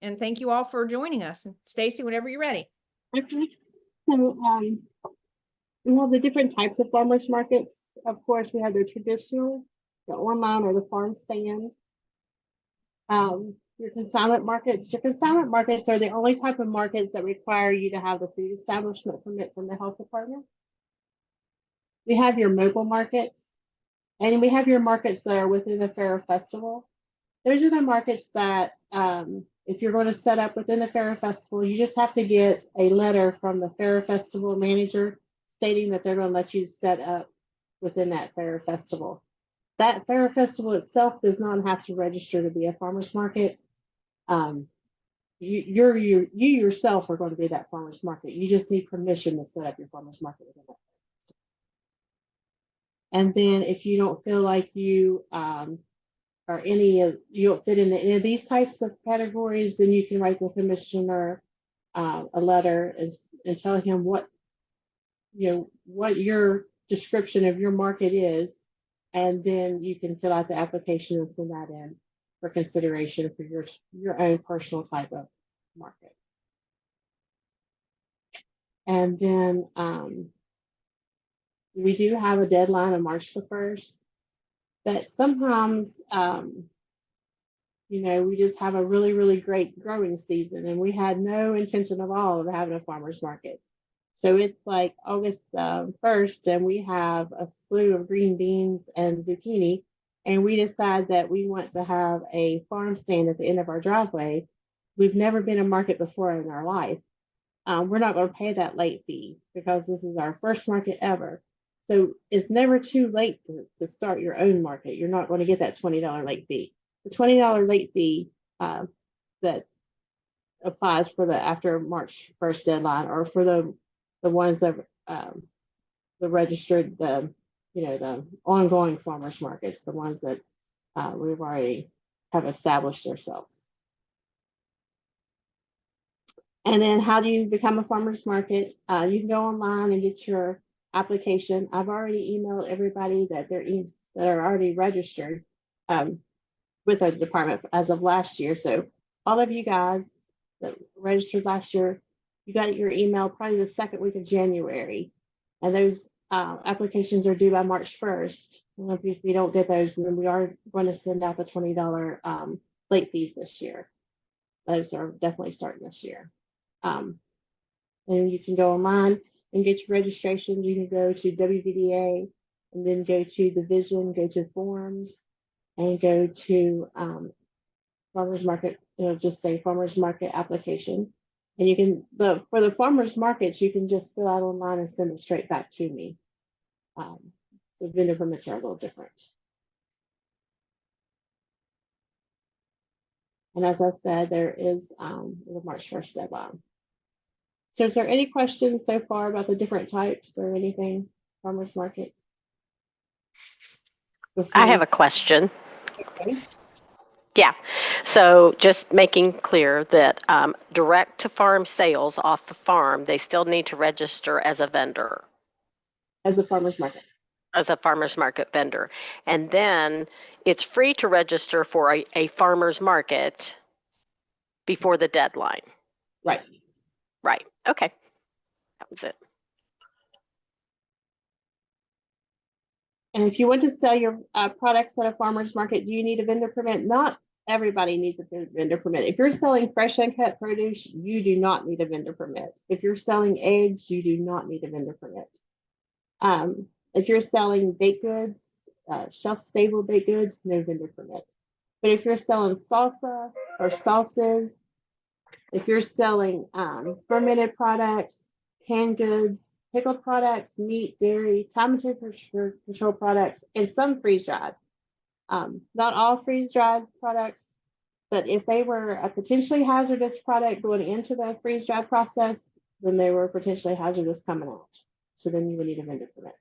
And thank you all for joining us. Stacy, whenever you're ready. Okay. So we have the different types of farmers markets. Of course, we have the traditional, the online or the farm stand. Your consignment markets. Your consignment markets are the only type of markets that require you to have the food establishment permit from the health department. We have your mobile markets, and we have your markets that are within the fair or festival. Those are the markets that if you're going to set up within the fair or festival, you just have to get a letter from the fair or festival manager stating that they're going to let you set up within that fair or festival. That fair or festival itself does not have to register to be a farmer's market. You yourself are going to be that farmer's market. You just need permission to set up your farmer's market within that. And then if you don't feel like you you don't fit into any of these types of categories, then you can write the commissioner a letter and tell him what your description of your market is, and then you can fill out the application and send that in for consideration for your own personal type of market. And then we do have a deadline of March the 1st, but sometimes we just have a really, really great growing season, and we had no intention at all of having a farmer's market. So it's like August 1st, and we have a slew of green beans and zucchini, and we decide that we want to have a farm stand at the end of our driveway. We've never been a market before in our life. We're not going to pay that late fee because this is our first market ever. So it's never too late to start your own market. You're not going to get that $20 late fee. The $20 late fee that applies for the after March 1st deadline, or for the ones that the registered, the ongoing farmers markets, the ones that we've already have established ourselves. And then how do you become a farmer's market? You can go online and get your application. I've already emailed everybody that are already registered with our department as of last year. So all of you guys that registered last year, you got your email probably the second week of January. And those applications are due by March 1st. And if we don't get those, then we are going to send out the $20 late fees this year. Those are definitely starting this year. And you can go online and get your registrations. You can go to WVDA and then go to Division, go to Forms, and go to Farmers Market, just say Farmers Market application. And you can, for the farmers markets, you can just fill out online and send it straight back to me. The vendor permits are a little different. And as I said, there is the March 1st deadline. So is there any questions so far about the different types or anything, farmers markets? I have a question. Okay. Yeah, so just making clear that direct to farm sales off the farm, they still need to register as a vendor. As a farmer's market. As a farmer's market vendor. And then it's free to register for a farmer's market before the deadline. Right. Right, okay, that was it. And if you want to sell your products at a farmer's market, do you need a vendor permit? Not everybody needs a vendor permit. If you're selling fresh uncut produce, you do not need a vendor permit. If you're selling eggs, you do not need a vendor permit. If you're selling baked goods, shelf-stable baked goods, no vendor permit. But if you're selling salsa or salsas, if you're selling fermented products, canned goods, pickled products, meat, dairy, time and temperature control products, and some freeze-dried. Not all freeze-dried products, but if they were a potentially hazardous product going into the freeze-dried process, then they were potentially hazardous coming out. So then you would need a vendor permit.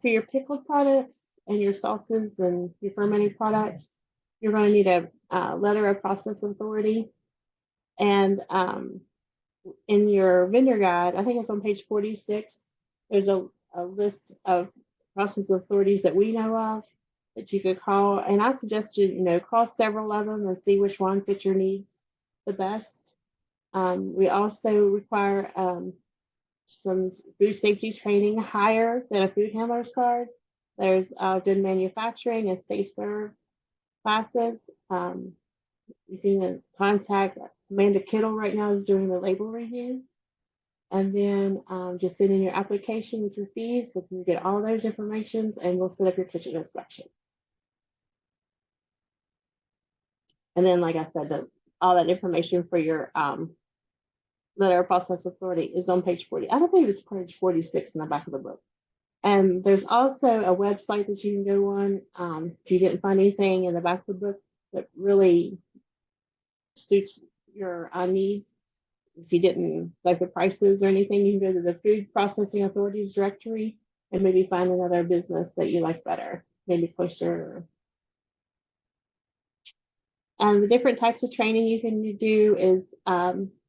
For your pickled products and your sauces and your fermented products, you're going to need a letter of process authority. And in your vendor guide, I think it's on page 46, there's a list of process authorities that we know of. that you could call. And I suggest you call several of them and see which one fits your needs the best. We also require some food safety training higher than a food handler's card. There's good manufacturing and safe serve classes. You can contact Amanda Kittle right now, is doing the label review. And then just send in your application with your fees. We can get all those informations and we'll set up your kitchen inspection. And then, like I said, all that information for your letter of process authority is on page 40. I don't believe it's page 46 in the back of the book. And there's also a website that you can go on if you didn't find anything in the back of the book that really suits your needs. If you didn't like the prices or anything, you can go to the Food Processing Authorities directory and maybe find another business that you like better, maybe closer. And the different types of training you can do is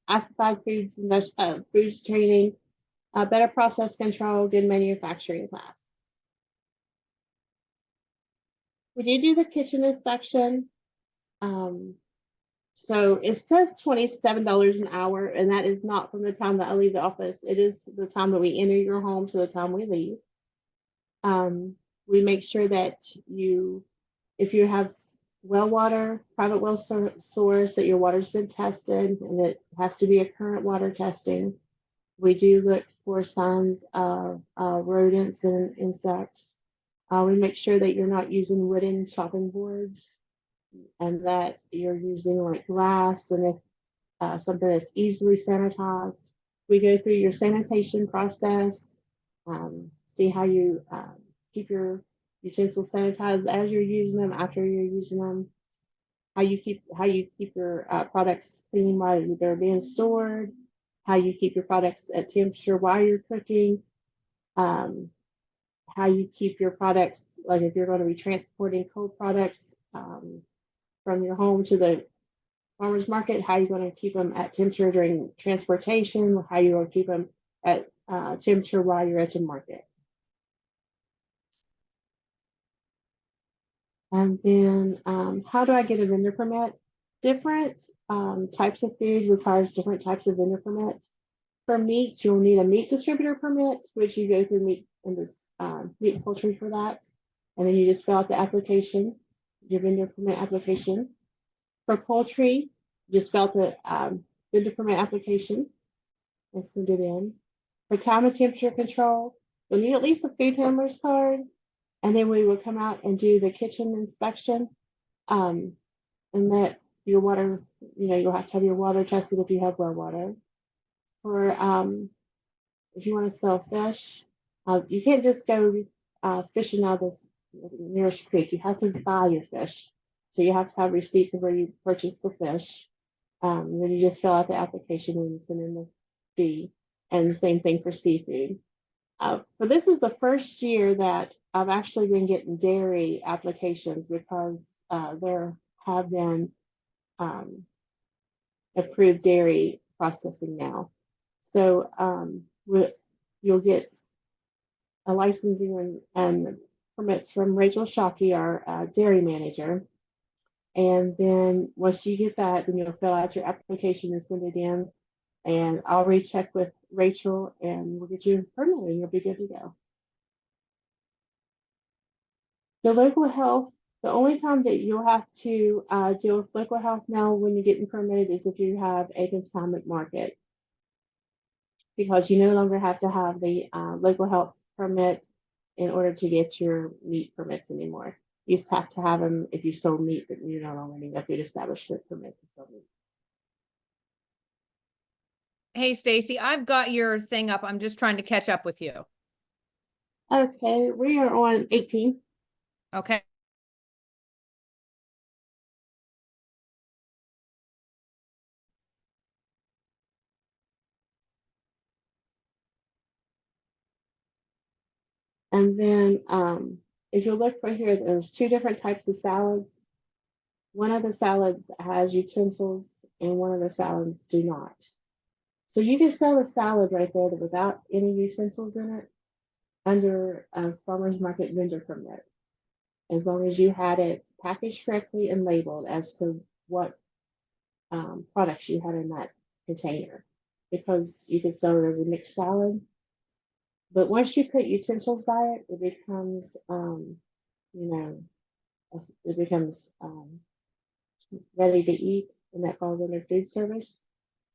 ossified foods foods training, better process control, good manufacturing class. We did do the kitchen inspection. So it says $27 an hour, and that is not from the time that I leave the office. It is the time that we enter your home to the time we leave. We make sure that if you have well water, private well source, that your water's been tested, and it has to be a current water testing. We do look for signs of rodents and insects. We make sure that you're not using wooden chopping boards and that you're using like glass, and if something that's easily sanitized. We go through your sanitation process, see how you keep your utensils sanitized as you're using them, after you're using them, how you keep your products clean while they're being stored, how you keep your products at temperature while you're cooking, how you keep your products, like if you're going to be transporting cold products from your home to the farmer's market, how you're going to keep them at temperature during transportation, how you're going to keep them at temperature while you're at the market. And then how do I get a vendor permit? Different types of food requires different types of vendor permits. For meat, you'll need a meat distributor permit, which you go through meat and this meat and poultry for that. And then you just fill out the application, your vendor permit application. For poultry, just fill out the vendor permit application and send it in. For time and temperature control, you'll need at least a food handler's card. And then we will come out and do the kitchen inspection. And that your water, you'll have to have your water tested if you have well water. For if you want to sell fish, you can't just go fishing out of this nearest creek. You have to buy your fish. So you have to have receipts of where you purchased the fish. Then you just fill out the application and send in the fee. And the same thing for seafood. But this is the first year that I've actually been getting dairy applications because there have been approved dairy processing now. So you'll get a licensing and permits from Rachel Shockey, our dairy manager. And then once you get that, then you'll fill out your application and send it in. And I'll recheck with Rachel and we'll get you permitted and you'll be good to go. The local health, the only time that you'll have to deal with local health now when you're getting permitted is if you have a consignment market. Because you no longer have to have the local health permit in order to get your meat permits anymore. You just have to have them if you sold meat, but you no longer need a food establishment permit to sell meat. Hey, Stacy, I've got your thing up. I'm just trying to catch up with you. Okay, we are on 18. Okay. And then if you look for here, there's two different types of salads. One of the salads has utensils and one of the salads do not. So you can sell a salad right there without any utensils in it under a farmer's market vendor permit. as long as you had it packaged correctly and labeled as to what products you had in that container, because you could sell it as a mixed salad. But once you put utensils by it, it becomes, it becomes ready to eat, and that falls under food service.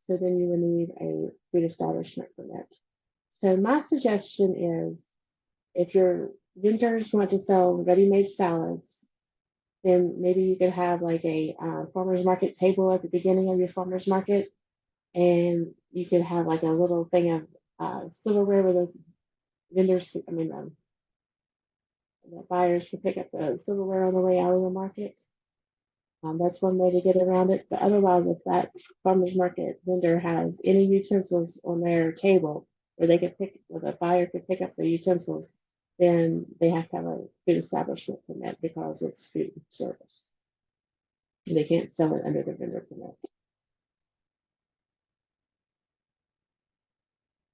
So then you would need a food establishment permit. So my suggestion is, if your vendors want to sell ready-made salads, then maybe you could have like a farmer's market table at the beginning of your farmer's market, and you could have like a little thing of silverware where the vendors, the buyers could pick up the silverware on the way out of the market. That's one way to get around it. But otherwise, if that farmer's market vendor has any utensils on their table where the buyer could pick up the utensils, then they have to have a food establishment permit because it's food service. They can't sell it under the vendor permit.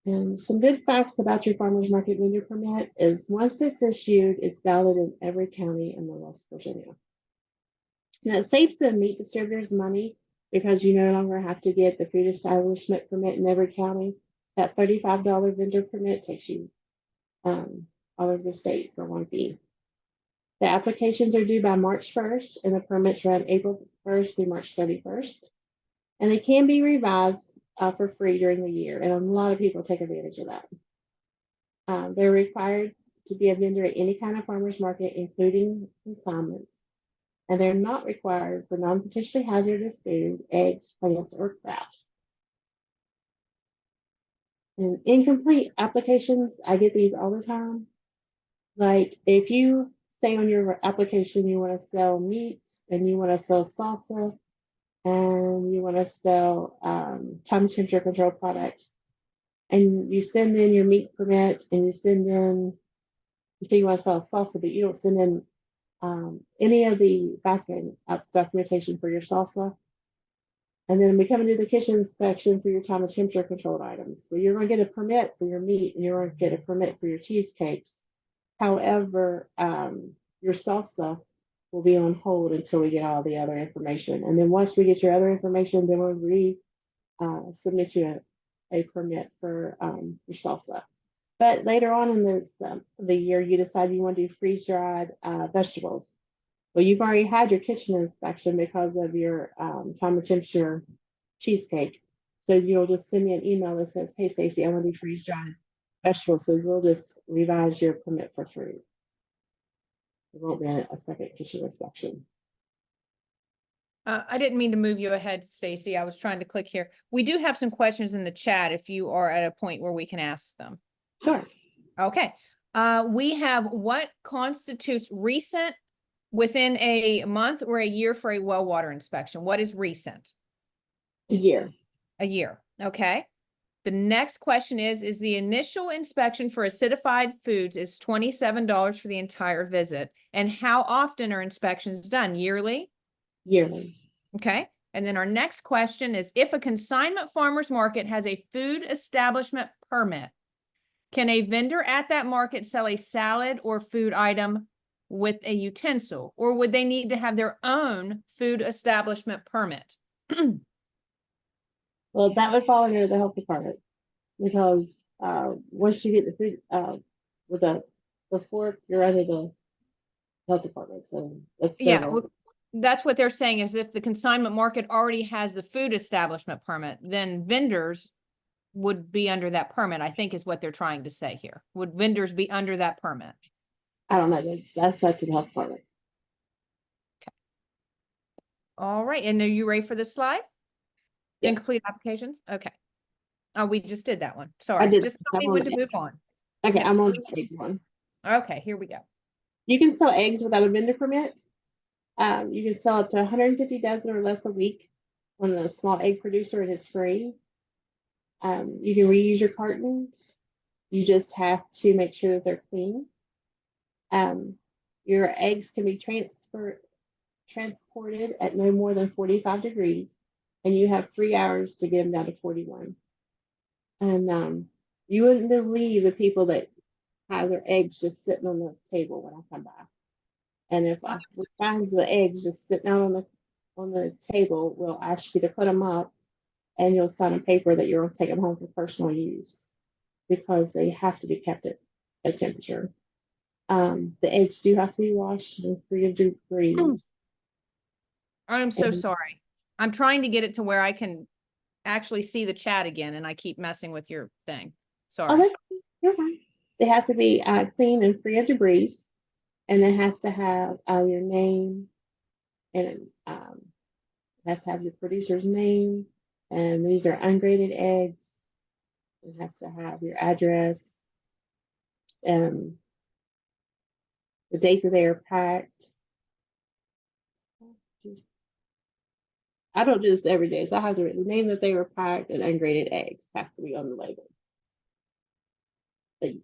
And some good facts about your farmer's market vendor permit is, once it's issued, it's valid in every county in the West Virginia. Now, it saves the meat distributors money because you no longer have to get the food establishment permit in every county. That $35 vendor permit takes you all over the state for one fee. The applications are due by March 1st, and the permits run April 1st through March 31st. And they can be revised for free during the year, and a lot of people take advantage of that. They're required to be a vendor at any kind of farmer's market, including consignments. And they're not required for non-potentially hazardous food, eggs, plants, or crafts. And incomplete applications, I get these all the time. Like, if you say on your application you want to sell meat, and you want to sell salsa, and you want to sell time temperature control products, and you send in your meat permit, and you say you want to sell salsa, but you don't send in any of the back-end documentation for your salsa. And then we come and do the kitchen inspection for your time and temperature controlled items. Well, you're going to get a permit for your meat, and you're going to get a permit for your cheesecakes. However, your salsa will be on hold until we get all the other information. And then once we get your other information, then we'll submit you a permit for your salsa. But later on in this the year, you decide you want to do freeze-dried vegetables. Well, you've already had your kitchen inspection because of your time and temperature cheesecake. So you'll just send me an email that says, "Hey, Stacy, I want to do freeze-dried vegetables." So we'll just revise your permit for free. It won't be a second kitchen inspection. I didn't mean to move you ahead, Stacy. I was trying to click here. We do have some questions in the chat if you are at a point where we can ask them. Sure. Okay. We have, what constitutes recent within a month or a year for a well water inspection? What is recent? A year. A year. Okay. The next question is the initial inspection for acidified foods is $27 for the entire visit. And how often are inspections done? Yearly? Yearly. Okay. And then our next question is, if a consignment farmer's market has a food establishment permit, can a vendor at that market sell a salad or food item with a utensil, or would they need to have their own food establishment permit? Well, that would fall under the health department, because once you get the food with the fork, you're under the health department. So that's Yeah, well, that's what they're saying, is if the consignment market already has the food establishment permit, then vendors would be under that permit, I think is what they're trying to say here. Would vendors be under that permit? I don't know. That's up to the health department. Okay. All right. And are you ready for this slide? Yes. Incomplete applications? Okay. Oh, we just did that one. Sorry. I did. Just tell me when to move on. Okay, Yes. I'm on the egg one. Okay, here we go. You can sell eggs without a vendor permit. You can sell up to 150 dozen or less a week on a small egg producer, and it's free. You can reuse your cartons. You just have to make sure that they're clean. Your eggs can be transported at no more than 45 degrees, and you have 3 hours to get them down to 41. And you wouldn't believe the people that have their eggs just sitting on the table when I come by. And if we find the eggs just sitting out on the table, we'll ask you to put them up, and you'll sign a paper that you're going to take them home for personal use, because they have to be kept at a temperature. The eggs do have to be washed and free of debris. I'm so And- sorry. I'm trying to get it to where I can actually see the chat again, and I keep messing with your thing. Oh, Sorry. that's you're fine. They have to be clean and free of debris, and it has to have your name, and it has to have your producer's name. And these are ungraded eggs. It has to have your address, and the date that they are packed. I don't do this every day, so I have to write the name that they were packed, and ungraded eggs has to be on the label. But,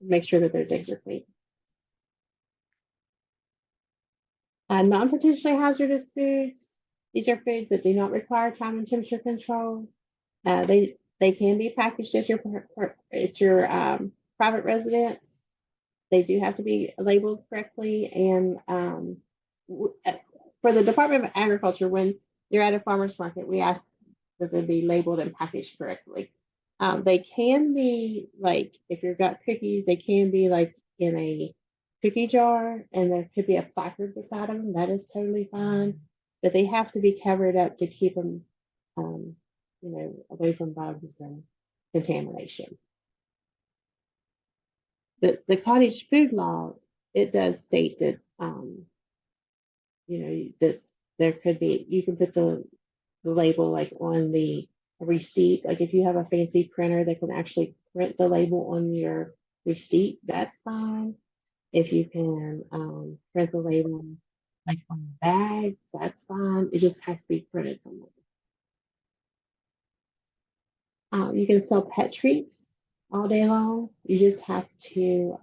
make sure that those eggs are clean. Non-potentially hazardous foods. These are foods that do not require time and temperature control. They can be packaged at your private residence. They do have to be labeled correctly. And for the Department of Agriculture, when you're at a farmer's market, we ask that they be labeled and packaged correctly. They can be like, if you've got cookies, they can be like in a cookie jar, and there could be a placard beside them. That is totally fine, but they have to be covered up to keep them, away from bugs and contamination. The cottage food law, it does state that, that there could be, you can put the label like on the receipt. Like if you have a fancy printer that can actually print the label on your receipt, that's fine. If you can print the label like on the bag, that's fine. It just has to be printed somewhere. You can sell pet treats all day long. You just have to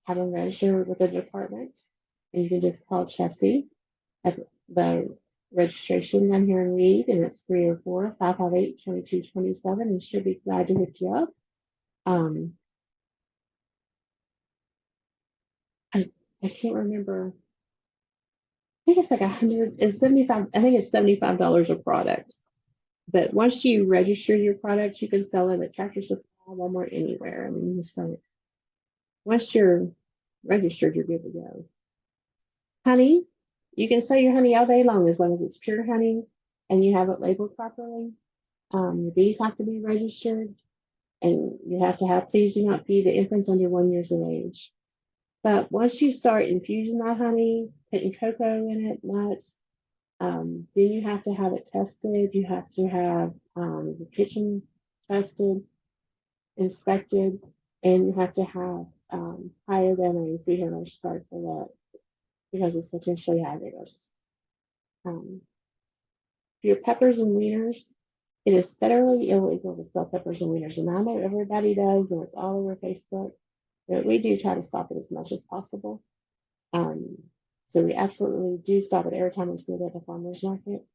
have them registered with the department, and you can just call Chessie at the registration down here in Reed, and it's 304-558-2227, and she'll be glad to hook you up. I can't remember. I think it's like $175. I think it's $75 a product. But once you register your product, you can sell it at Tractor Supply, Walmart, anywhere. I mean, you sell it. Once you're registered, you're good to go. Honey, you can sell your honey all day long as it's pure honey and you have it labeled properly. Your bees have to be registered, and you have to have, please do not feed the infants under 1 year of age. But once you start infusing that honey, putting cocoa in it, nuts, then you have to have it tested. You have to have the kitchen tested, inspected, and you have to have higher than a $300 card for that, because it's potentially hazardous. For your peppers and wieners, it is federally illegal to sell peppers and wieners, and I know everybody does, and it's all over Facebook, but we do try to stop it as much as possible. So we absolutely do stop it every time we see it at the farmer's market.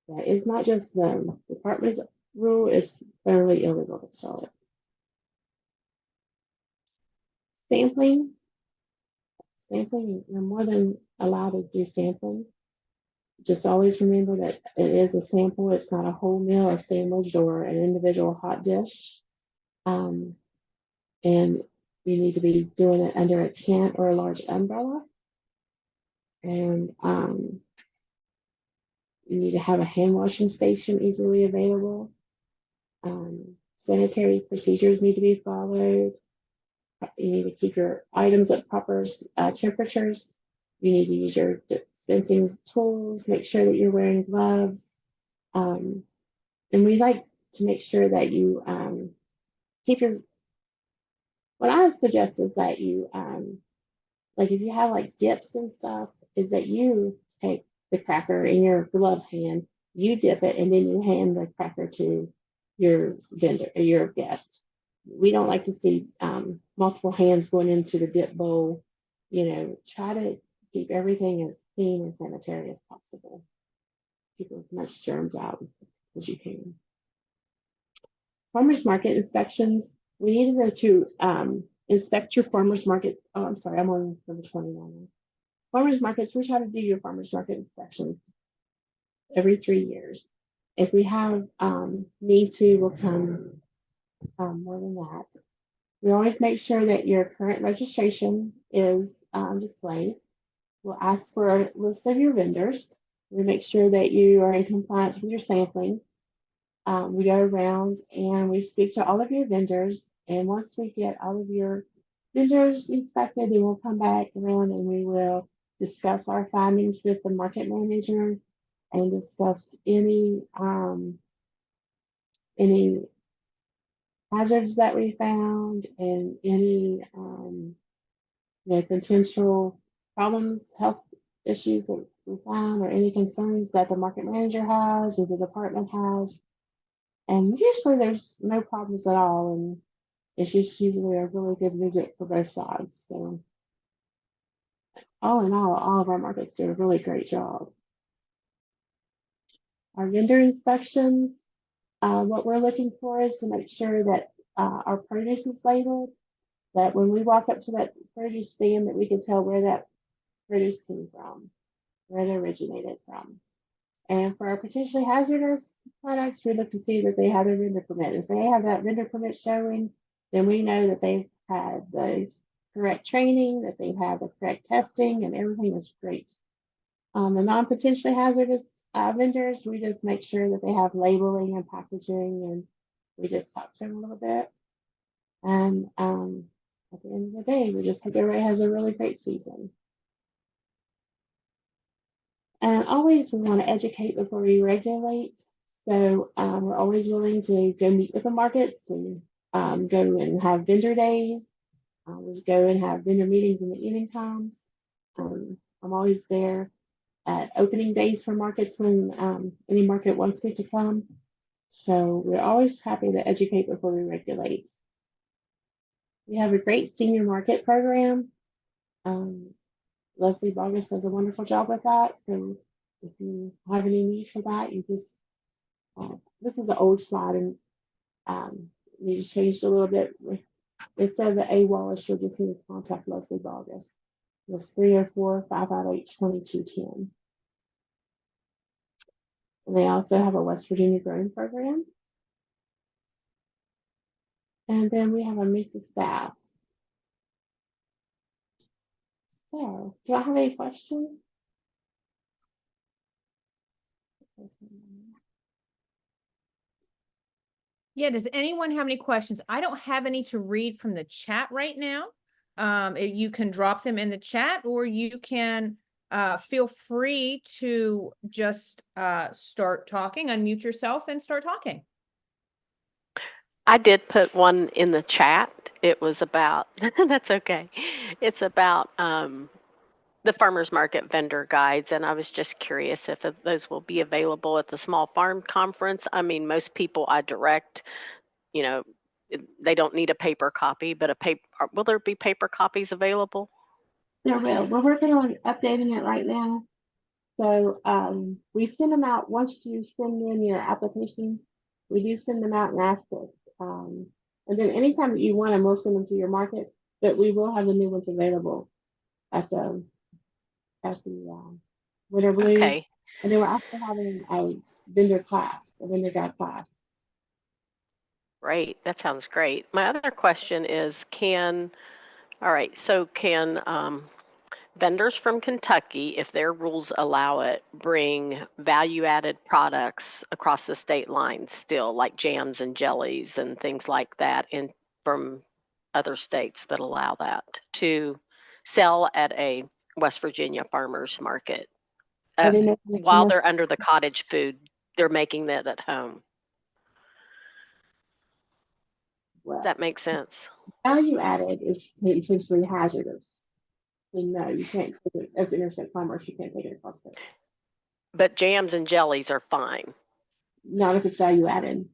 That is not just the department's rule, it's federally illegal to sell it. Sampling, you're more than allowed to do sampling. Just always remember that it is a sample. It's not a whole meal, a sandwich, or an individual hot dish. And you need to be doing it under a tent or a large umbrella. And you need to have a hand washing station easily available. Sanitary procedures need to be followed. You need to keep your items at proper temperatures. You need to use your dispensing tools. Make sure that you're wearing gloves. And we like to make sure that you keep your. What I suggest is that you, like if you have like dips and stuff, is that you take the cracker in your glove hand, you dip it, and then you hand the cracker to your vendor or your guest. We don't like to see multiple hands going into the dip bowl. Try to keep everything as clean and sanitary as possible. Keep as much germs out as you can. Farmers market inspections. We need to go to inspect your farmer's market. Oh, I'm sorry, I'm on number 29. Farmers markets, we try to do your farmers market inspections every 3 years. If we have need to, we'll come more than that. We always make sure that your current registration is displayed. We'll ask for a list of your vendors. We make sure that you are in compliance with your sampling. We go around and we speak to all of your vendors. And once we get all of your vendors inspected, then we'll come back around and we will discuss our findings with the market manager and discuss any hazards that we found and any potential problems, health issues that we found, or any concerns that the market manager has or the department has. And usually there's no problems at all, and it's just usually a really good visit for both sides. So all in all of our markets do a really great job. Our vendor inspections, what we're looking for is to make sure that our produce is labeled, that when we walk up to that produce stand that we can tell where that produce came from, where it originated from. And for our potentially hazardous products, we look to see that they have a vendor permit. If they have that vendor permit showing, then we know that they've had the correct training, that they've had the correct testing, and everything is great. The non-potentially hazardous vendors, we just make sure that they have labeling and packaging, and we just talk to them a little bit. And at the end of the day, we just hope everybody has a really great season. And always we want to educate before we regulate. So we're always willing to go meet with the markets. We go and have vendor days. We go and have vendor meetings in the evening times. I'm always there at opening days for markets when any market wants me to come. So we're always happy to educate before we regulate. We have a great senior market program. Leslie Bogus does a wonderful job with that. So if you have any need for that, you just, this is an old slide and we just changed a little bit. Instead of the A Wallace, you'll just need to contact Leslie Bogus. It's 304-558-2210. And they also have a West Virginia growing program. And then we have a meet the staff. So, do I have any questions? Yeah, does anyone have any questions? I don't have any to read from the chat right now. You can drop them in the chat, or you can feel free to just start talking, unmute yourself and start talking. I did put one in the chat. It was about, that's okay. It's about the farmers market vendor guides. And I was just curious if those will be available at the small farm conference. I mean, most people I direct, you know, they don't need a paper copy, but will there be paper copies available? There will. We're working on updating it right now. So we send them out once you send in your application. We do send them out and ask it. And then anytime that you want them, we'll send them to your market. But we will have the new ones available at the Winter Blues. Okay. And then we're also having a vendor guide class. Great. That sounds great. My other question is, can vendors from Kentucky, if their rules allow it, bring value-added products across the state lines still, like jams and jellies and things like that, from other states that allow that, to sell at a West Virginia farmers market? While they're under the cottage food, they're making that at home. Does that make sense? Value added is potentially hazardous. So no, you can't, as interstate commerce, you can't take it across there. But jams and jellies are fine. Not if it's value added.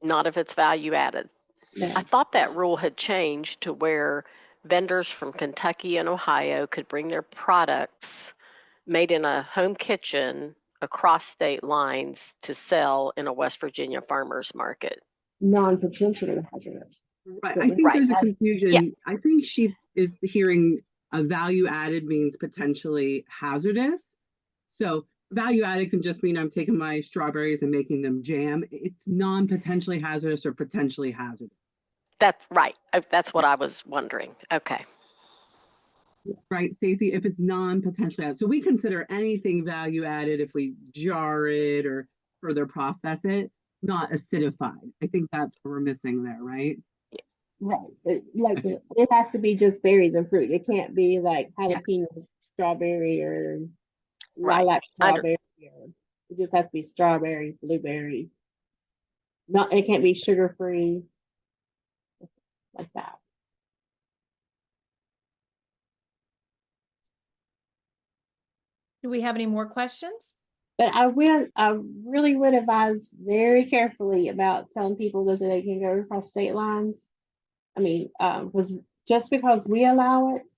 Not if it's value added. No. I thought that rule had changed to where vendors from Kentucky and Ohio could bring their products made in a home kitchen across state lines to sell in a West Virginia farmers market. Non-potentially hazardous. Right. I think Right. there's a Yeah. confusion. I think she is hearing a value added means potentially hazardous. So value added can just mean I'm taking my strawberries and making them jam. It's non-potentially hazardous or potentially hazardous. That's right. That's what I was wondering. Okay. Right, Stacy, if it's non-potentially hazardous. So we consider anything value added if we jar it or further process it, not acidified. I think that's what we're missing there, right? Right. It has to be just berries and fruit. It can't be like jalapeno strawberry or Right. lilac strawberry. It just has to be strawberry, blueberry. Not, it can't be sugar free like that. Do we have any more questions? But I really would advise very carefully about telling people that they can go across state lines. I mean, was just because we allow it,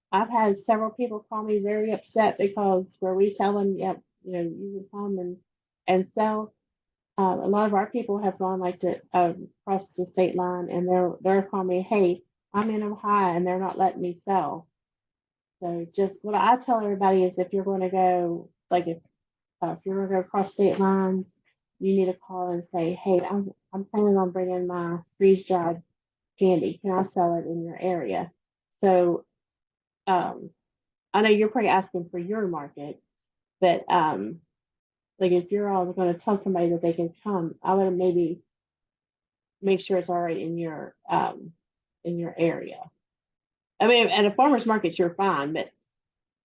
I've had several people call me very upset because where we tell them, yep, you know, you can come and sell. A lot of our people have gone like to across the state line, and they're calling me, hey, I'm in Ohio, and they're not letting me sell. So just what I tell everybody is, if you're going to go, like if you're going to go across state lines, you need to call and say, hey, I'm planning on bringing my freeze dried candy. Can I sell it in your area? So I know you're probably asking for your market, but like if you're all going to tell somebody that they can come, I would maybe make sure it's all right in your area. I mean, at a farmer's market, you're fine, but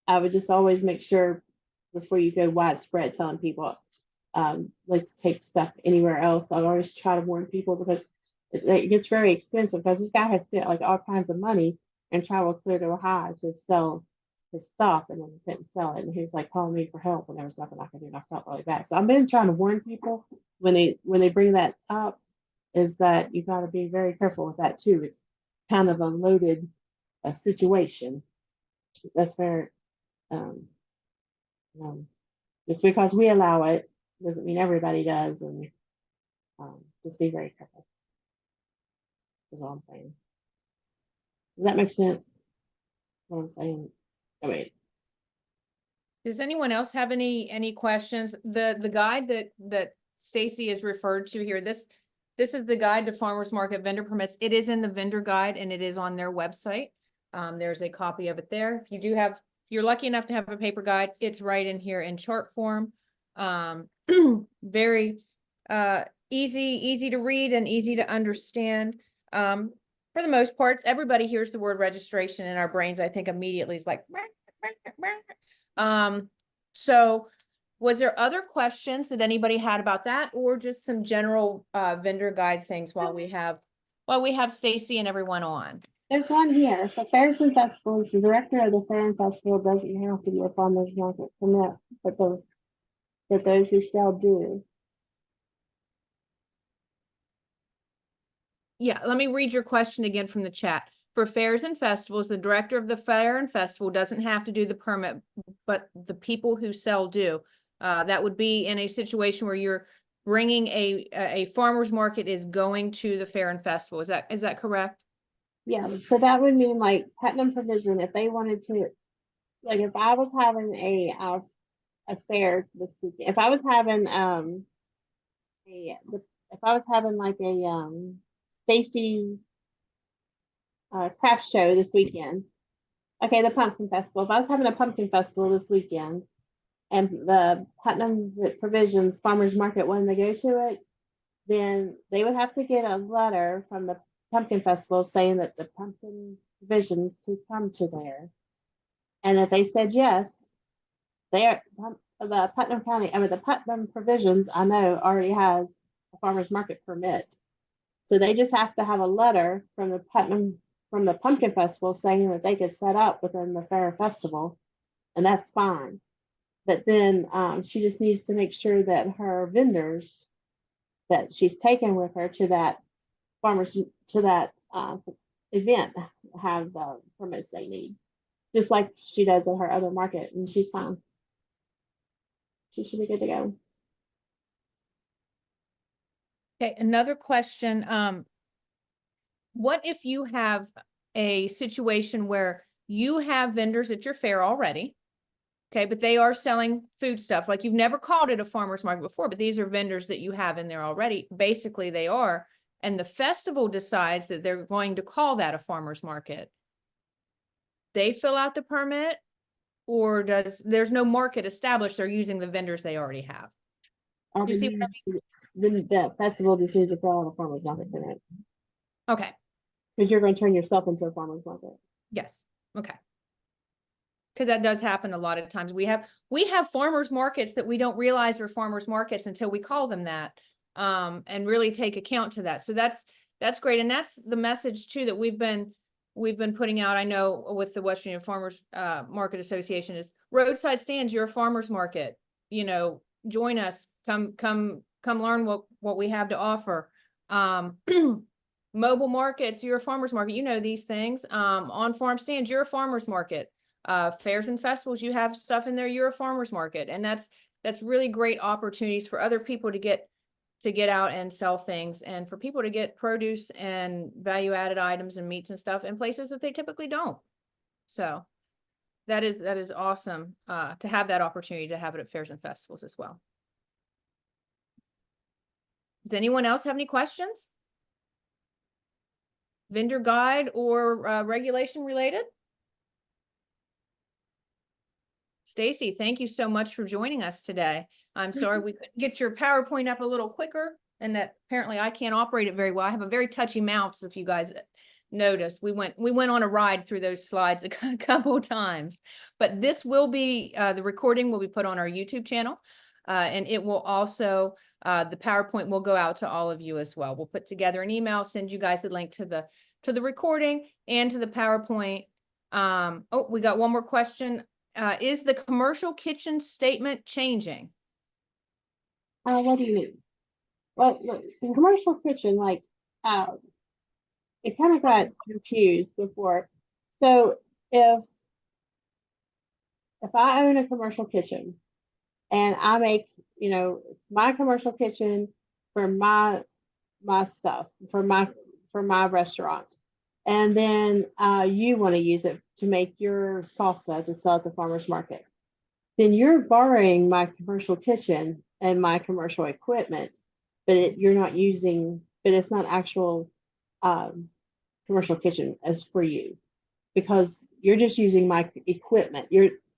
I would just always make sure before you go widespread telling people, let's take stuff anywhere else. I always try to warn people because it gets very expensive, because this guy has spent like all kinds of money and traveled clear to Ohio to sell his stuff, and then he couldn't sell it. And he was like calling me for help, and there was nothing I could do. And I felt really bad. So I've been trying to warn people when they bring that up, is that you got to be very careful with that too. It's kind of a loaded situation. That's where just because we allow it doesn't mean everybody does, and just be very careful. Is all I'm saying. Does that make sense? What I'm saying. I mean, Does anyone else have any questions? The guide that Stacy is referred to here, this is the guide to farmers market vendor permits. It is in the vendor guide, and it is on their website. There's a copy of it there. If you're lucky enough to have a paper guide, it's right in here in chart form. Very easy to read and easy to understand. For the most part, everybody hears the word registration in our brains, I think immediately is like, so was there other questions that anybody had about that, or just some general vendor guide things while we have Stacy and everyone on? there's one here. For fairs and festivals, the director of the fair and festival doesn't have to be a farmer's market permit, but those who still do. Yeah, let me read your question again from the chat. For fairs and festivals, the director of the fair and festival doesn't have to do the permit, but the people who sell do. That would be in a situation where you're bringing a farmer's market is going to the fair and festival. Is that correct? Yeah, so that would mean like Putnam Provision, if they wanted to, like if I was having a fair this weekend, if I was having like a Stacy's craft show this weekend. Okay, the pumpkin festival. If I was having a pumpkin festival this weekend, and the Putnam Provisions Farmers Market wanted to go to it, then they would have to get a letter from the pumpkin festival saying that the pumpkin provisions could come to there, and if they said yes, they are the Putnam Provisions, I know, already has a farmers market permit, so they just have to have a letter from the pumpkin festival saying that they could set up within the fair festival, and that's fine. But then she just needs to make sure that her vendors that she's taken with her to that event have the permits they need, just like she does at her other market, and she's fine. She should be good to go. Okay, another question. what if you have a situation where you have vendors at your fair already? Okay, but they are selling food stuff. Like you've never called it a farmer's market before, but these are vendors that you have in there already. Basically, they are. And the festival decides that they're going to call that a farmer's market. They fill out the permit, or there's no market established, they're using the vendors they already have. Or You see what I then the festival decides to throw out a farmer's market permit, Okay, because you're going to turn yourself into a farmer's market. yes, okay. Because that does happen a lot of times. We have farmers markets that we don't realize are farmers markets until we call them that, and really take account to that. So that's great. And that's the message too that we've been putting out. I know with the West Virginia Farmers Market Association is roadside stands, you're a farmers market, you know, join us, come learn what we have to offer. Mobile markets, you're a farmers market, you know these things. On farm stands, you're a farmers market. Fairs and festivals, you have stuff in there, you're a farmer's market. And that's really great opportunities for other people to get out and sell things, and for people to get produce and value added items and meats and stuff in places that they typically don't. So that is awesome to have that opportunity to have it at fairs and festivals as well. Does anyone else have any questions? Vendor guide or regulation related? Stacy, thank you so much for joining us today. I'm sorry we couldn't get your PowerPoint up a little quicker, and that apparently I can't operate it very well. I have a very touchy mouse, if you guys noticed. We went on a ride through those slides a couple of times, but this will be, the recording will be put on our YouTube channel, and it will also, the PowerPoint will go out to all of you as well. We'll put together an email, send you guys the link to the recording and to the PowerPoint. Oh, we got one more question. Is the commercial kitchen statement changing? What do you mean? Well, look, the commercial kitchen, like, it kind of got confused before. So if I own a commercial kitchen and I make, you know, my commercial kitchen for my stuff, for my restaurant, and then you want to use it to make your salsa to sell at the farmer's market, then you're borrowing my commercial kitchen and my commercial equipment, but you're not using, but it's not actual commercial kitchen as for you, because you're just using my equipment.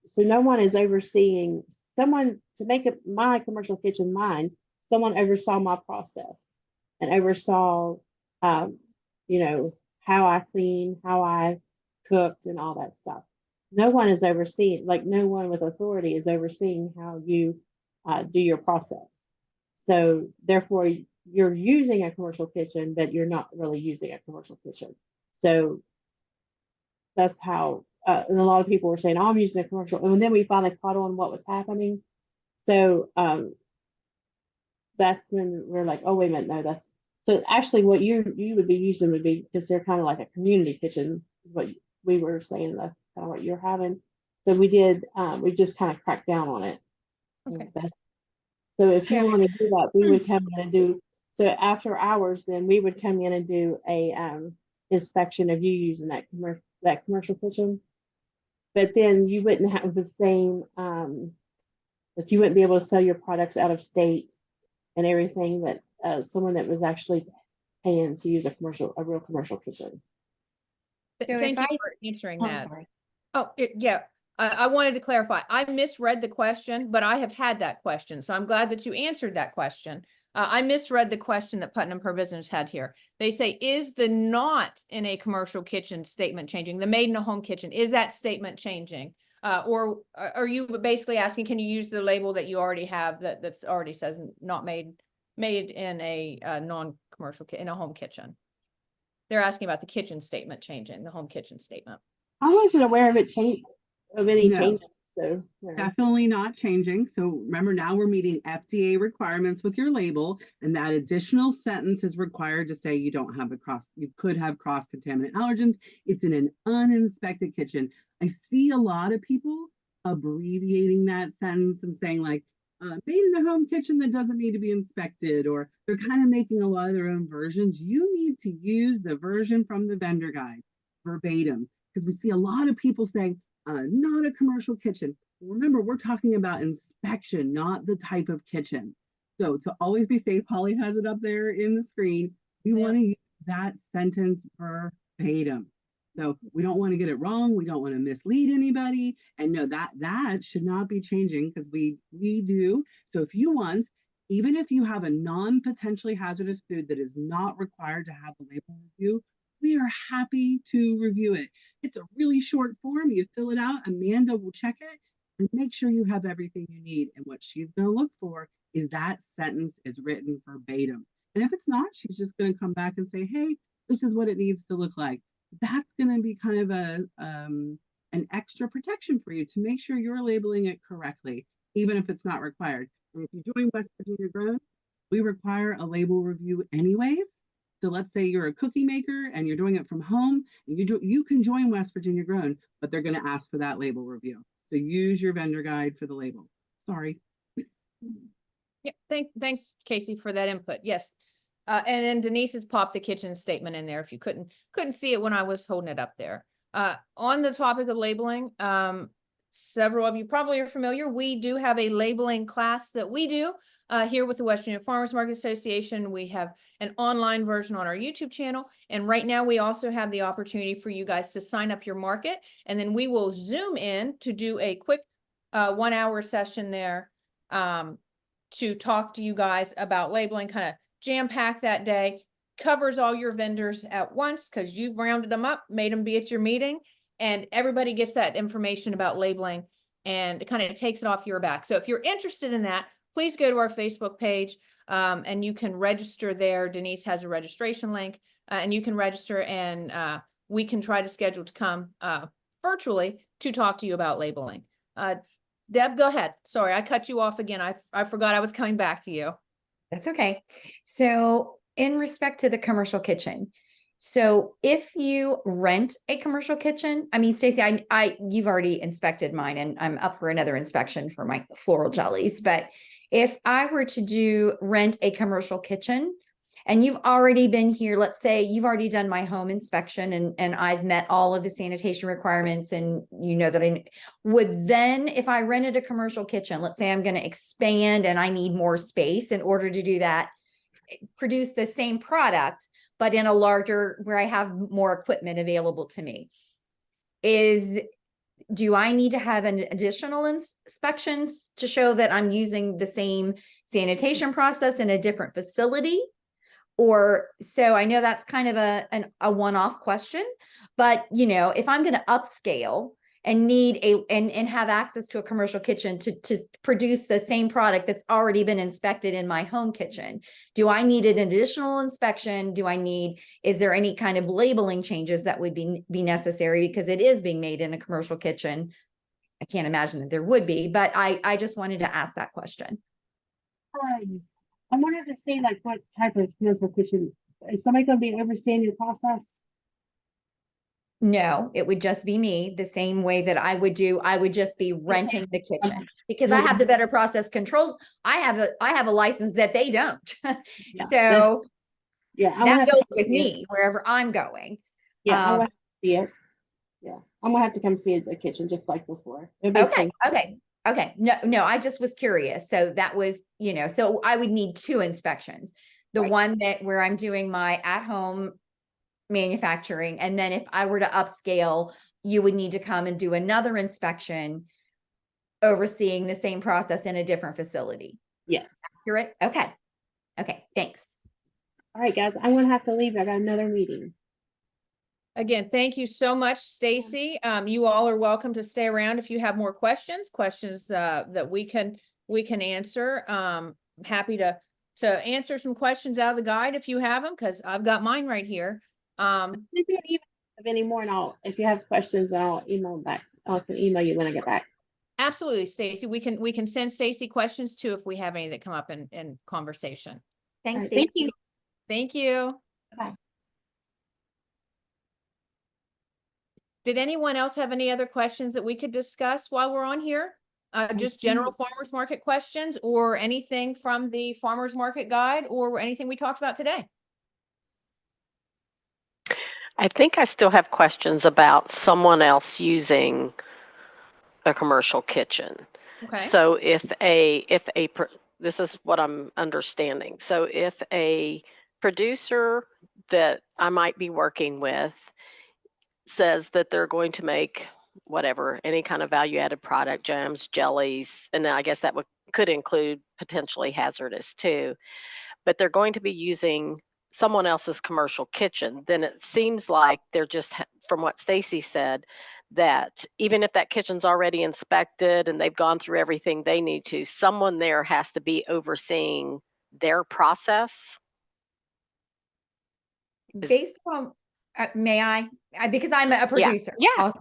So no one is overseeing someone to make it my commercial kitchen mine. Someone oversaw my process and oversaw, you know, how I clean, how I cooked, and all that stuff. No one is overseeing, like no one with authority is overseeing how you do your process. So therefore, you're using a commercial kitchen, but you're not really using a commercial kitchen. So that's how, and a lot of people were saying, oh, I'm using a commercial. And then we finally caught on what was happening. So that's when we're like, oh, wait a minute, no, that's, so actually what you would be using would be, because they're kind of like a community kitchen, what we were saying, that's kind of what you're having. So we just kind of cracked down on it. Okay. So if you want to do that, we would come in and do, so after hours, then we would come in and do a inspection of you using that commercial kitchen. But then you wouldn't have the same, that you wouldn't be able to sell your products out of state and everything that someone that was actually paying to use a real commercial kitchen. So Thank if you I- for answering Oh, that. sorry. Oh, yeah. I wanted to clarify. I misread the question, but I have had that question. So I'm glad that you answered that question. I misread the question that Putnam Per Business had here. They say, is the not in a commercial kitchen statement changing? The made in a home kitchen, is that statement changing? Or are you basically asking, can you use the label that you already have that's already says not made in a non-commercial, in a home kitchen? They're asking about the kitchen statement changing, the home kitchen statement. I wasn't aware of any No. changes. So yeah. Definitely not changing. So remember, now we're meeting FDA requirements with your label, and that additional sentence is required to say you could have cross-contaminant allergens. It's in an uninspected kitchen. I see a lot of people abbreviating that sentence and saying like made in a home kitchen that doesn't need to be inspected, or they're kind of making a lot of their own versions, you need to use the version from the vendor guide verbatim, because we see a lot of people saying, not a commercial kitchen. Remember, we're talking about inspection, not the type of kitchen. So to always be safe, Holly has it up there in the screen. We want to use that sentence verbatim. So we don't want to get it wrong. We don't want to mislead anybody. And no, that should not be changing, because we do. So if you want, even if you have a non-potentially hazardous food that is not required to have a label review, we are happy to review it. It's a really short form. You fill it out. Amanda will check it and make sure you have everything you need. And what she's going to look for is that sentence is written verbatim. And if it's not, she's just going to come back and say, hey, this is what it needs to look like. That's going to be kind of an extra protection for you to make sure you're labeling it correctly, even if it's not required. And if you join West Virginia Grown, we require a label review anyways. So let's say you're a cookie maker and you're doing it from home, and you can join West Virginia Grown, but they're going to ask for that label review. So use your vendor guide for the label. Sorry. Yeah, thanks, Casey, for that input. Yes. And then Denise has popped the kitchen statement in there if you couldn't see it when I was holding it up there. On the topic of labeling, several of you probably are familiar. We do have a labeling class that we do here with the West Virginia Farmers Market Association. We have an online version on our YouTube channel. And right now we also have the opportunity for you guys to sign up your market. And then we will Zoom in to do a quick 1 hour session there to talk to you guys about labeling, kind of jam pack that day, covers all your vendors at once because you've rounded them up, made them be at your meeting, and everybody gets that information about labeling, and it kind of takes it off your back. So if you're interested in that, please go to our Facebook page and you can register there. Denise has a registration link and you can register, and we can try to schedule to come virtually to talk to you about labeling. Deb, go ahead. Sorry, I cut you off again. I forgot I was coming back to you. That's okay. So in respect to the commercial kitchen, so if you rent a commercial kitchen, I mean, Stacy, you've already inspected mine and I'm up for another inspection for my floral jellies. But if I were to rent a commercial kitchen and you've already been here, let's say you've already done my home inspection and I've met all of the sanitation requirements, and you know that I would then, if I rented a commercial kitchen, let's say I'm going to expand and I need more space in order to do that, produce the same product, but in a larger, where I have more equipment available to me. Do I need to have an additional inspections to show that I'm using the same sanitation process in a different facility? Or, so I know that's kind of a one-off question, but you know, if I'm going to upscale and need and have access to a commercial kitchen to produce the same product that's already been inspected in my home kitchen, do I need an additional inspection? Is there any kind of labeling changes that would be necessary because it is being made in a commercial kitchen? I can't imagine that there would be, but I just wanted to ask that question. I wanted to see like what type of commercial kitchen, is somebody going to be overseeing your process? No, it would just be me, the same way that I would just be renting the kitchen because I have the better process controls. I have a license that they don't. Yeah, So that goes with me me wherever I'm going. Yeah, I'm going to see it. Yeah, I'm going to have to come see the kitchen just like before. Okay. No, I just was curious. So that was, so I would need 2 inspections. The one where I'm doing my at-home manufacturing. And then if I were to upscale, you would need to come and do another inspection overseeing the same process in a different facility. Yes. Accurate? Okay. Thanks. All right, guys, I'm going to have to leave. I got another meeting. Again, thank you so much, Stacy. You all are welcome to stay around if you have more questions that we can answer. Happy to answer some questions out of the guide if you have them, because I've got mine right here. Send me an email of any more, and if you have questions, I'll email back. I can email you when I get back. Absolutely, Stacy. We can send Stacy questions too if we have any that come up in conversation. Thanks, Thank you. Thank you. Bye. Did anyone else have any other questions that we could discuss while we're on here? just general farmers market questions or anything from the farmers market guide or anything we talked about today? I think I still have questions about someone else using a commercial kitchen. Okay. So this is what I'm understanding. So if a producer that I might be working with says that they're going to make whatever, any kind of value added product, jams, jellies, and I guess that could include potentially hazardous too, but they're going to be using someone else's commercial kitchen, then it seems like they're just, from what Stacy said, that even if that kitchen's already inspected and they've gone through everything they need to, someone there has to be overseeing their process. Based on, may I? Because I'm a producer. Yeah. Also.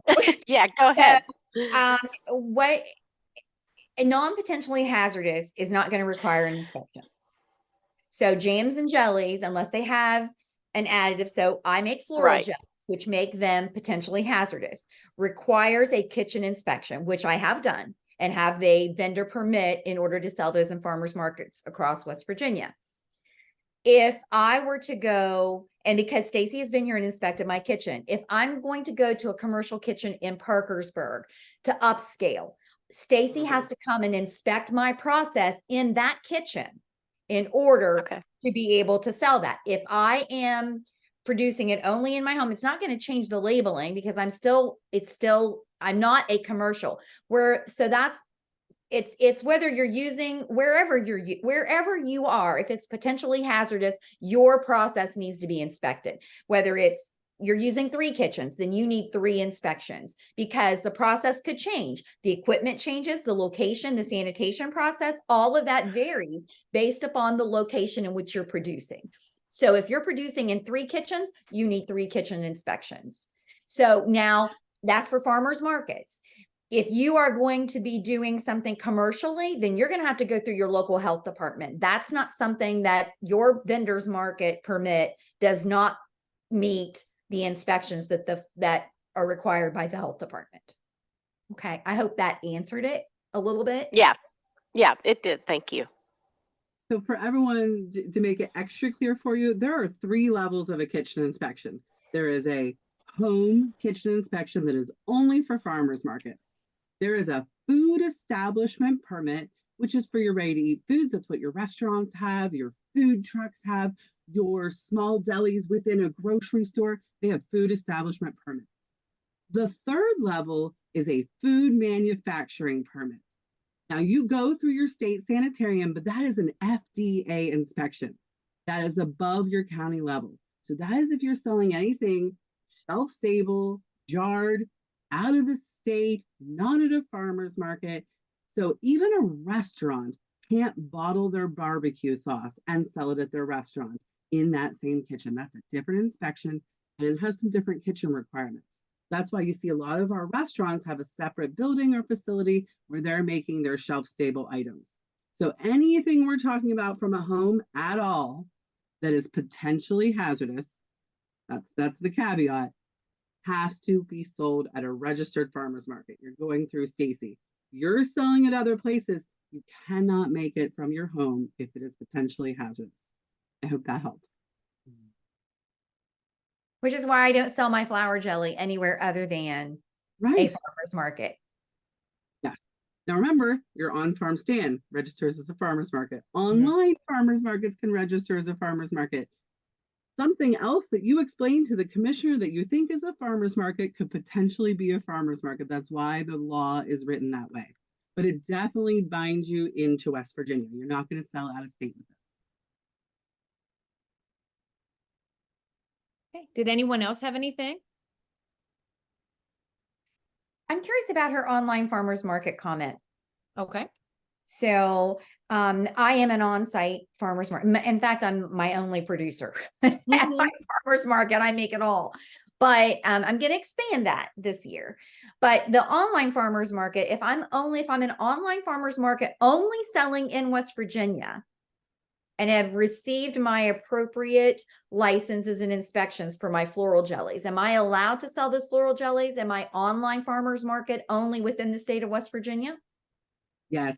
Yeah, go ahead. What a non-potentially hazardous is not going to require an inspection. So jams and jellies, unless they have an additive, so I make floral Right. jellies, which make them potentially hazardous, requires a kitchen inspection, which I have done and have a vendor permit in order to sell those in farmers markets across West Virginia. If I were to go, and because Stacy has been here and inspected my kitchen, if I'm going to go to a commercial kitchen in Parkersburg to upscale, Stacy has to come and inspect my process in that kitchen in order to be able to sell that. If I am producing it only in my home, it's not going to change the labeling because I'm not a commercial it's whether you're using wherever you are, if it's potentially hazardous, your process needs to be inspected. Whether it's you're using 3 kitchens, then you need 3 inspections because the process could change. The equipment changes, the location, the sanitation process, all of that varies based upon the location in which you're producing. So if you're producing in 3 kitchens, you need 3 kitchen inspections. So now that's for farmers markets. If you are going to be doing something commercially, then you're going to have to go through your local health department. That's not something that your vendor's market permit does not meet the inspections that are required by the health department. Okay. I hope that answered it a little bit. Yeah, it did. Thank you. So for everyone, to make it extra clear for you, there are 3 levels of a kitchen inspection. There is a home kitchen inspection that is only for farmers markets. There is a food establishment permit, which is for your ready-to-eat foods. That's what your restaurants have, your food trucks have, your small delis within a grocery store. They have food establishment permits. The 3rd level is a food manufacturing permit. Now you go through your state sanitarium, but that is an FDA inspection. That is above your county level. So that is if you're selling anything shelf stable, jarred, out of the state, not at a farmer's market. So even a restaurant can't bottle their barbecue sauce and sell it at their restaurant in that same kitchen. That's a different inspection and it has some different kitchen requirements. That's why you see a lot of our restaurants have a separate building or facility where they're making their shelf stable items. So anything we're talking about from a home at all that is potentially hazardous, that's the caveat, has to be sold at a registered farmer's market. You're going through Stacy. You're selling at other places. You cannot make it from your home if it is potentially hazardous. I hope that helps. Which is why I don't sell my flour jelly anywhere other than a farmer's market. Yeah. Now remember, your on-farm stand registers as a farmer's market. Online farmer's markets can register as a farmer's market. Something else that you explain to the commissioner that you think is a farmer's market could potentially be a farmer's market. That's why the law is written that way. But it definitely binds you into West Virginia. You're not going to sell out of state with it. Okay. Did anyone else have anything? I'm curious about her online farmers market comment. Okay. So I am an on-site farmer's market. In fact, I'm my only producer at my farmer's market. I make it all. But I'm going to expand that this year. But the online farmers market, if I'm an online farmers market only selling in West Virginia and have received my appropriate licenses and inspections for my floral jellies, am I allowed to sell those floral jellies in my online farmers market only within the state of West Virginia? Yes.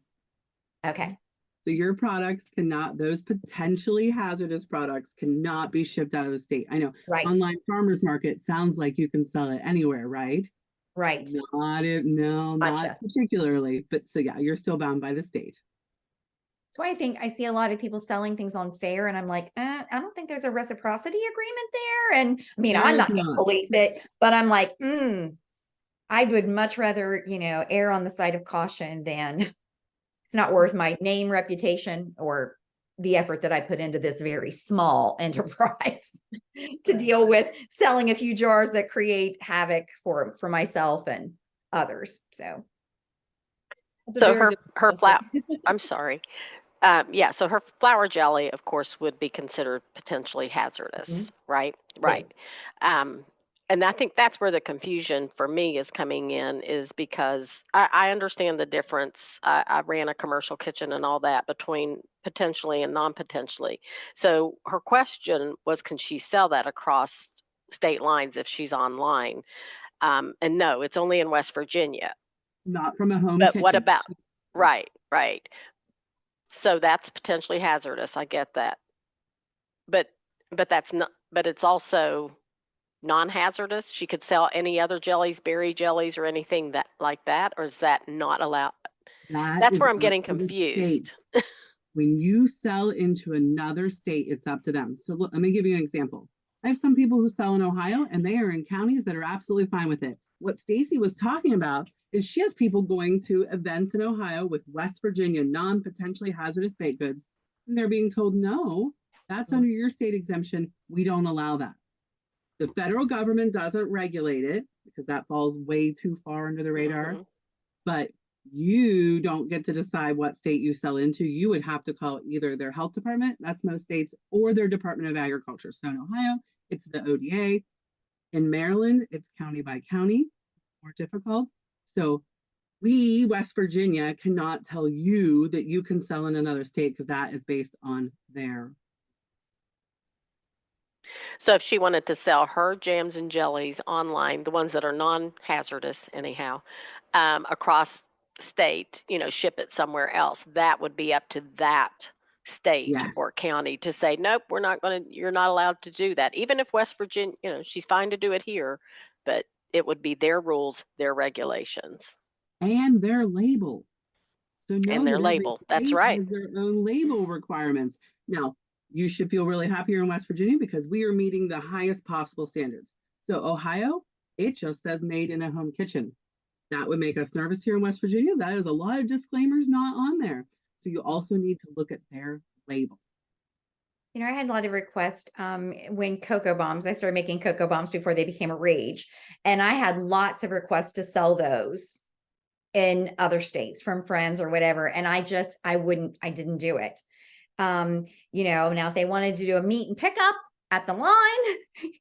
Okay, So your products cannot, those potentially hazardous products cannot be shipped out of the state. I know right, online farmers market sounds like you can sell it anywhere, right? right. Not it, no, not Gotcha. particularly. But so yeah, you're still bound by the state. That's why I think I see a lot of people selling things on fair, and I'm like, I don't think there's a reciprocity agreement there. And I mean, There I'm is not going to not. police it, but I'm like, I would much rather, err on the side of caution than it's not worth my name, reputation, or the effort that I put into this very small enterprise to deal with selling a few jars that create havoc for myself and others. So, That's a So very good her policy. I'm sorry. Yeah, so her flour jelly, of course, would be considered potentially hazardous, right? Right. yes. And I think that's where the confusion for me is coming in, is because I understand the difference. I ran a commercial kitchen and all that between potentially and non-potentially. So her question was, can she sell that across state lines if she's online? And no, it's only in West Virginia. Not from a home But kitchen. what about, right, right. So that's potentially hazardous. I get that. But that's not, but it's also non-hazardous. She could sell any other jellies, berry jellies, or anything that like that, or is that not allowed? That That's is where I'm up getting to the state. confused. When you sell into another state, it's up to them. So look, let me give you an example. I have some people who sell in Ohio and they are in counties that are absolutely fine with it. What Stacy was talking about is she has people going to events in Ohio with West Virginia non-potentially hazardous baked goods, and they're being told, no, that's under your state exemption. We don't allow that. The federal government doesn't regulate it because that falls way too far under the radar. But you don't get to decide what state you sell into. You would have to call either their health department, that's most states, or their Department of Agriculture. So in Ohio, it's the ODA. In Maryland, it's county by county, more difficult. So we, West Virginia, cannot tell you that you can sell in another state because that is based on their. So if she wanted to sell her jams and jellies online, the ones that are non-hazardous anyhow, across state, ship it somewhere else, that would be up to that state Yes. or county to say, nope, you're not allowed to do that. Even if West Virginia, she's fine to do it here, but it would be their rules, their regulations. And their label. So know And their that every label. That's state right. has their own label requirements. Now, you should feel really happy here in West Virginia because we are meeting the highest possible standards. So Ohio, it just says made in a home kitchen. That would make us nervous here in West Virginia. That is a lot of disclaimers not on there. So you also need to look at their label. I had a lot of requests when cocoa bombs, I started making cocoa bombs before they became a rage. And I had lots of requests to sell those in other states from friends or whatever. And I didn't do it. Now if they wanted to do a meet and pick up at the line,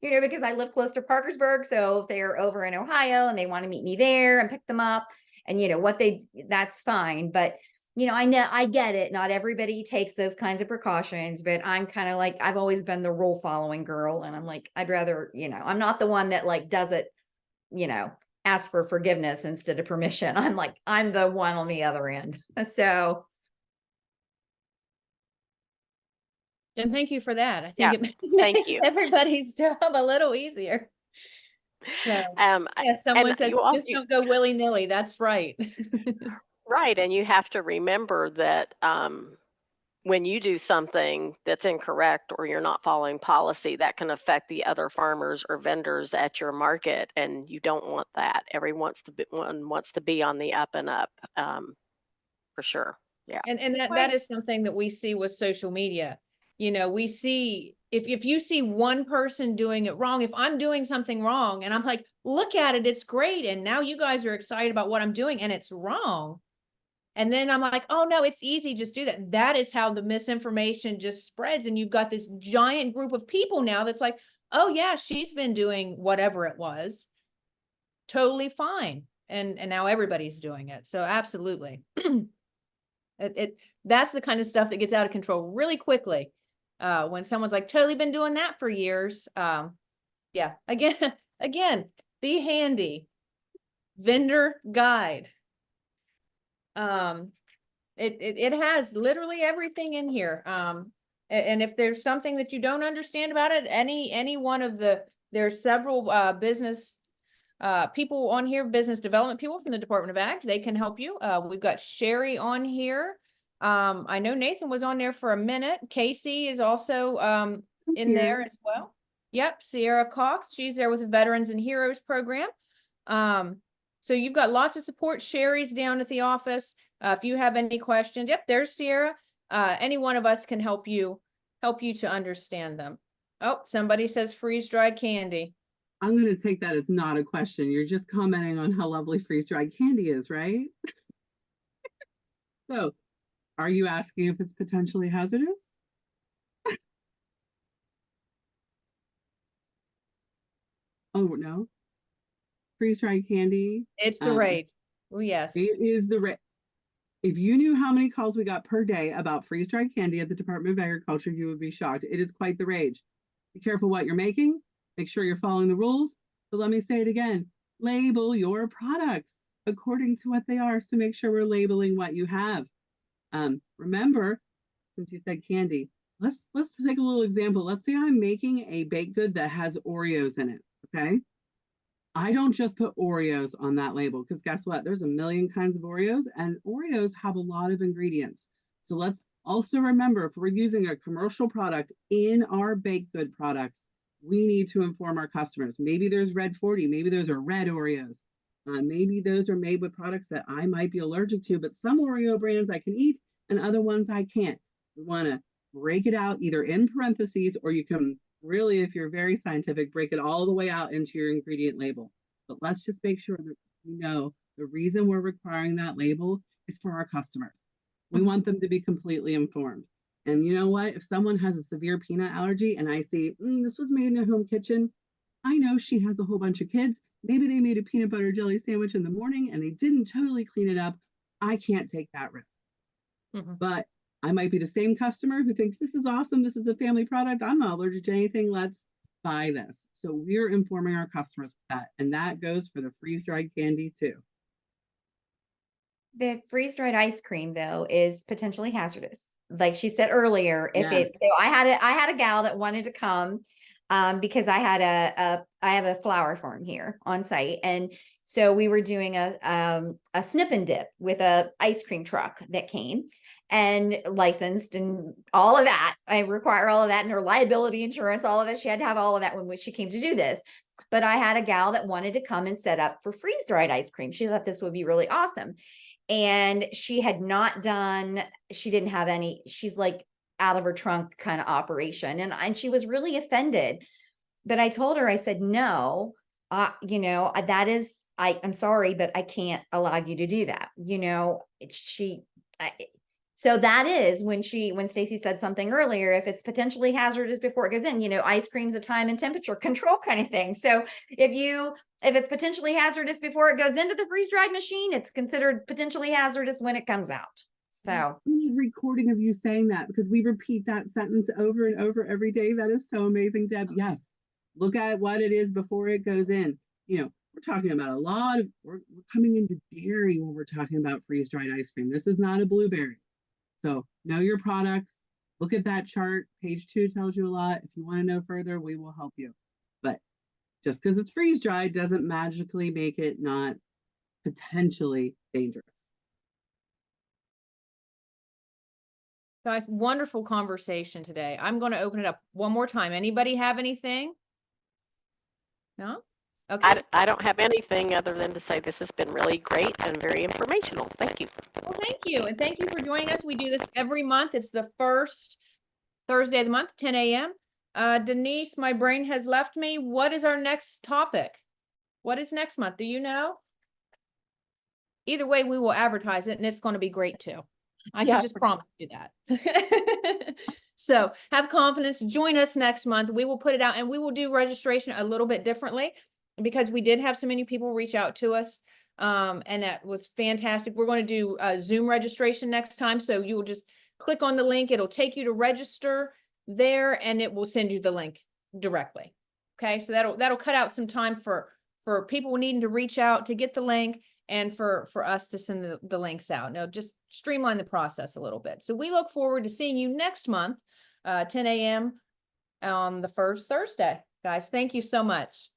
because I live close to Parkersburg. So if they're over in Ohio and they want to meet me there and pick them up and that's fine. But I get it. Not everybody takes those kinds of precautions, but I'm kind of like, I've always been the rule following girl. And I'm like, I'd rather, I'm not the one that like does it, ask for forgiveness instead of permission. I'm like, I'm the one on the other end. So. And thank you for that. I Yeah, think it thank makes you. everybody's job a little easier. So yes, someone and said, you also, just don't go willy-nilly. That's right. right, and you have to remember that when you do something that's incorrect or you're not following policy, that can affect the other farmers or vendors at your market, and you don't want that. Everyone wants to be on the up and up, for sure. Yeah. And that is something that we see with social media. We see if you see one person doing it wrong, if I'm doing something wrong and I'm like, look at it, it's great. And now you guys are excited about what I'm doing and it's wrong. And then I'm like, oh no, it's easy, just do that. That is how the misinformation just spreads. And you've got this giant group of people now that's like, oh yeah, she's been doing whatever it was. Totally fine. And now everybody's doing it. So absolutely. That's the kind of stuff that gets out of control really quickly. When someone's like, totally been doing that for years. Yeah, again, be handy. Vendor guide. It has literally everything in here. And if there's something that you don't understand about it, any one of there's several business people on here, business development people from the Department of Ag, they can help you. We've got Sherry on here. I know Nathan was on there for a minute. Casey is also in there as well. Yep, Sierra Cox, she's there with the Veterans and Heroes program. So you've got lots of support. Sherry's down at the office. If you have any questions, yep, there's Sierra. Any one of us can help you to understand them. Oh, somebody says freeze-dried candy. I'm going to take that as not a question. You're just commenting on how lovely freeze-dried candy is, right? So, are you asking if it's potentially hazardous? Oh, no. Freeze-dried candy. It's the rage. Oh, yes. It is the rage. If you knew how many calls we got per day about freeze-dried candy at the Department of Agriculture, you would be shocked. It is quite the rage. Be careful what you're making. Make sure you're following the rules. But let me say it again. Label your products according to what they are. So make sure we're labeling what you have. Remember, since you said candy, let's take a little example. Let's say I'm making a baked good that has Oreos in it, okay? I don't just put Oreos on that label because guess what? There's a million kinds of Oreos and Oreos have a lot of ingredients. So let's also remember if we're using a commercial product in our baked good products, we need to inform our customers. Maybe there's red 40, maybe those are red Oreos. Maybe those are made with products that I might be allergic to, but some Oreo brands I can eat and other ones I can't. We want to break it out either in parentheses or you can really, if you're very scientific, break it all the way out into your ingredient label. But let's just make sure that we know the reason we're requiring that label is for our customers. We want them to be completely informed. And you know what? If someone has a severe peanut allergy and I see, this was made in a home kitchen, I know she has a whole bunch of kids. Maybe they made a peanut butter jelly sandwich in the morning and they didn't totally clean it up. I can't take that risk. But I might be the same customer who thinks this is awesome. This is a family product. I'm not allergic to anything. Let's buy this. So we're informing our customers with that. And that goes for the freeze-dried candy too. The freeze-dried ice cream, though, is potentially hazardous. Like she said earlier, if it's so I had a gal that wanted to come because I have a flower farm here on site. And so we were doing a snip and dip with a ice cream truck that came and licensed and all of that. I require all of that and her liability insurance, all of that. She had to have all of that when she came to do this. But I had a gal that wanted to come and set up for freeze-dried ice cream. She thought this would be really awesome. And she had not done, she didn't have any, she's like out of her trunk kind of operation. And she was really offended. But I told her, I said, no, that is, I'm sorry, but I can't allow you to do that. So that is when Stacy said something earlier, if it's potentially hazardous before it goes in, ice cream's a time and temperature control kind of thing. So if it's potentially hazardous before it goes into the freeze-dried machine, it's considered potentially hazardous when it comes out. So we need recording of you saying that because we repeat that sentence over and over every day. That is so amazing, Deb. Yes. Look at what it is before it goes in. We're talking about we're coming into dairy when we're talking about freeze-dried ice cream. This is not a blueberry. So know your products. Look at that chart. Page 2 tells you a lot. If you want to know further, we will help you. But just because it's freeze-dried doesn't magically make it not potentially dangerous. Guys, wonderful conversation today. I'm going to open it up one more time. Anybody have anything? No? Okay. I don't have anything other than to say this has been really great and very informational. Thank you. Well, thank you. And thank you for joining us. We do this every month. It's the first Thursday of the month, 10 a.m. Denise, my brain has left me. What is our next topic? What is next month? Do you know? Either way, we will advertise it and it's going to be great too. I can just promise you that. So have confidence. Join us next month. We will put it out and we will do registration a little bit differently because we did have so many people reach out to us. And that was fantastic. We're going to do a Zoom registration next time. So you will just click on the link. It'll take you to register there and it will send you the link directly. Okay. So that'll cut out some time for people needing to reach out to get the link and for us to send the links out. No, just streamline the process a little bit. So we look forward to seeing you next month, 10 a.m. on the first Thursday. Guys, thank you so much.